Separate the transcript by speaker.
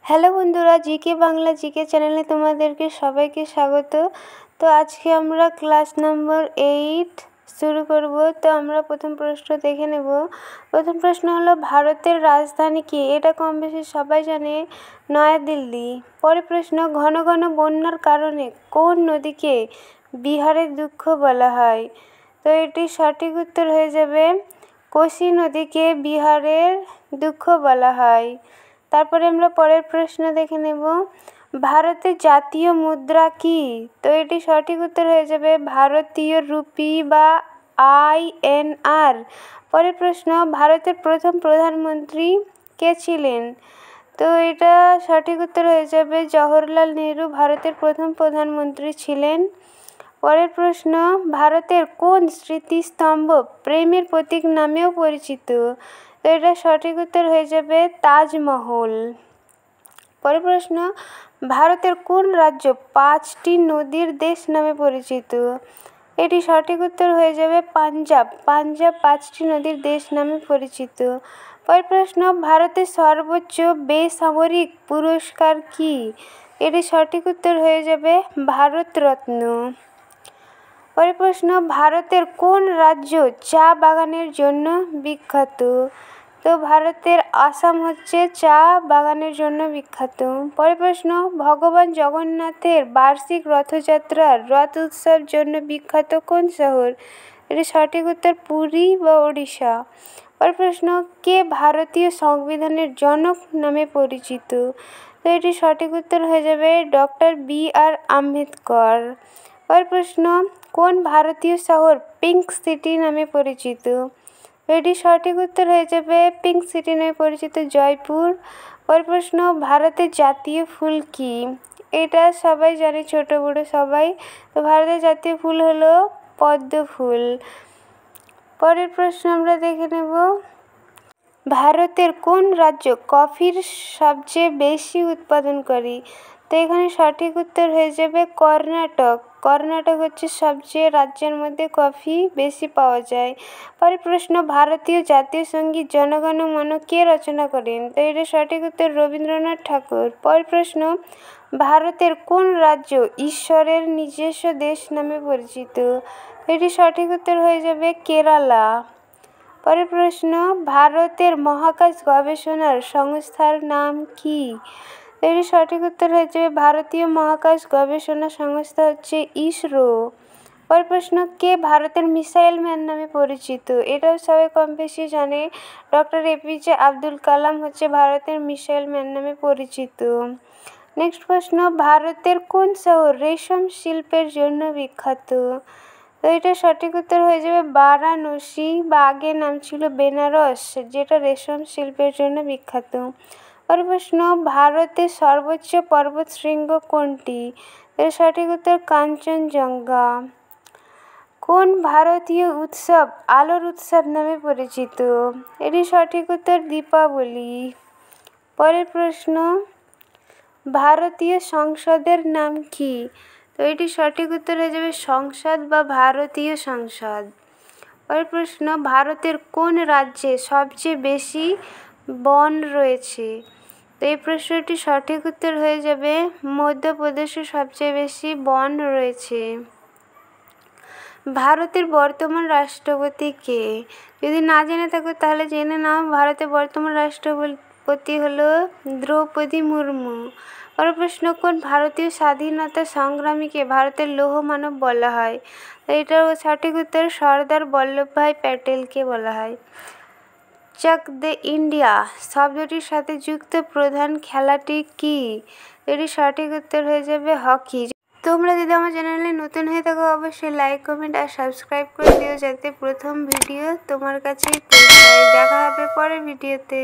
Speaker 1: Hello বন্ধুরা, GK Bangla GK চ্যানেলে তোমাদেরকে সবাইকে স্বাগত। তো আজকে আমরা ক্লাস নম্বর 8 শুরু করব। তো আমরা প্রথম প্রশ্ন দেখে নেব। প্রথম প্রশ্ন হলো, ভারতের রাজধানী কি? এটা কম বেশি সবাই জানে, নয়াদিল্লি। পরের প্রশ্ন, ঘন ঘন বন্যার কারণে কোন নদীকে বিহারের দুঃখ বলা হয়? তো এটি সঠিক উত্তর হয়ে যাবে, কোশি নদীকে বিহারের দুঃখ বলা হয়। তারপরে আমরা পরের প্রশ্ন দেখে নেব, ভারতের জাতীয় মুদ্রা কি? তো এটি সঠিক উত্তর হয়ে যাবে ভারতীয় রুপি বা INR। পরের প্রশ্ন, ভারতের প্রথম প্রধানমন্ত্রী কে ছিলেন? তো এটা সঠিক উত্তর হয়ে যাবে জওহরলাল নেহরু ভারতের প্রথম প্রধানমন্ত্রী ছিলেন। পরের প্রশ্ন, ভারতের কোন স্মৃতিস্তম্ভ প্রেমের প্রতীক নামেও পরিচিত? তো এটা সঠিক উত্তর হয়ে যাবে তাজমহল। পরের প্রশ্ন, ভারতের কোন রাজ্য 5টি নদীর দেশ নামে পরিচিত? এটি সঠিক উত্তর হয়ে যাবে পাঞ্জাব। পাঞ্জাব 5টি নদীর দেশ নামে পরিচিত। পরের প্রশ্ন, ভারতের সর্বোচ্চ বেসামরিক পুরস্কার কি? এটি সঠিক উত্তর হয়ে যাবে ভারতরত্ন। পরের প্রশ্ন, ভারতের কোন রাজ্য চা বাগানের জন্য বিখ্যাত? তো ভারতের আসাম হচ্ছে চা বাগানের জন্য বিখ্যাত। পরের প্রশ্ন, ভগবান জগন্নাথের বার্ষিক রথযাত্রার রথ উৎসব জন্য বিখ্যাত কোন শহর? এটি সঠিক উত্তর পুরী বা ওড়িশা। পরের প্রশ্ন, কে ভারতীয় সংবিধানের জনক নামে পরিচিত? তো এটি সঠিক উত্তর হয়ে যাবে ডক্টর BR আম্বেদকর। পরের প্রশ্ন, কোন ভারতীয় শহর পিঙ্ক সিটি নামে পরিচিত? এটি সঠিক উত্তর হয়ে যাবে পিঙ্ক সিটি নামে পরিচিত জয়পুর। পরের প্রশ্ন, ভারতের জাতীয় ফুল কি? এটা সবাই জানে, ছোট বড় সবাই। তো ভারতের জাতীয় ফুল হলো পদ্ম ফুল। পরের প্রশ্ন আমরা দেখে নেব, ভারতের কোন রাজ্য কফির সবচেয়ে বেশি উৎপাদন করে? তো এখানে সঠিক উত্তর হয়ে যাবে কর্ণাটক। কর্ণাটক হচ্ছে সবচেয়ে রাজ্যের মধ্যে কফি বেশি পাওয়া যায়। পরের প্রশ্ন, ভারতীয় জাতীয় সঙ্গীত জনগণ মন কে রচনা করেন? তো এটা সঠিক উত্তর রবীন্দ্রনাথ ঠাকুর। পরের প্রশ্ন, ভারতের কোন রাজ্য ঈশ্বরের নিজস্ব দেশ নামে পরিচিত? এটি সঠিক উত্তর হয়ে যাবে কেরালা। পরের প্রশ্ন, ভারতের মহাকাশ গবেষণার সংস্থার নাম কি? এর সঠিক উত্তর হয়ে যাবে ভারতীয় মহাকাশ গবেষণা সংস্থা হচ্ছে ইসরো। পরের প্রশ্ন, কে ভারতের মিসাইল ম্যান নামে পরিচিত? এটাও সবাই কম বেশি জানে, ডক্টর APJ আব্দুল কালাম হচ্ছে ভারতের মিসাইল ম্যান নামে পরিচিত। নেক্সট প্রশ্ন, ভারতের কোন শহর রেশম শিল্পের জন্য বিখ্যাত? তো এটা সঠিক উত্তর হয়ে যাবে বারাণসী, বা আগের নাম ছিল বেনারস, যেটা রেশম শিল্পের জন্য বিখ্যাত। পরের প্রশ্ন, ভারতের সর্বোচ্চ পর্বতশৃঙ্গ কোনটি? এর সঠিক উত্তর কাঞ্চনজঙ্ঘা। কোন ভারতীয় উৎসব আলোর উৎসব নামে পরিচিত? এটি সঠিক উত্তর দীপাবলি। পরের প্রশ্ন, ভারতীয় সংসদের নাম কি? তো এটি সঠিক উত্তর হয়ে যাবে সংসদ বা ভারতীয় সংসদ। পরের প্রশ্ন, ভারতের কোন রাজ্যে সবচেয়ে বেশি বন রয়েছে? তো এই প্রশ্নটি সঠিক উত্তর হয়ে যাবে মধ্যপ্রদেশে সবচেয়ে বেশি বন রয়েছে। ভারতের বর্তমান রাষ্ট্রপতি কে? যদি না জেনে থাকো তাহলে জেনে নাও, ভারতের বর্তমান রাষ্ট্রপতি হলো দ্রৌপদী মুর্মু। পরের প্রশ্ন, কোন ভারতীয় স্বাধীনতা সংগ্রামীকে ভারতের লৌহ মানব বলা হয়? এটার সঠিক উত্তর সর্দার বল্লভভাই প্যাটেলকে বলা হয়। চাক দে ইন্ডিয়া শব্দটির সাথে যুক্ত প্রধান খেলাটি কি? এটি সঠিক উত্তর হয়ে যাবে হকি। তোমরা যদি আমার চ্যানেলে নতুন হয়ে থাকো অবশ্যই লাইক, কমেন্ট আর সাবস্ক্রাইব করে দিও, যাতে প্রথম ভিডিও তোমার কাছেই পৌঁছায়। দেখা হবে পরের ভিডিওতে।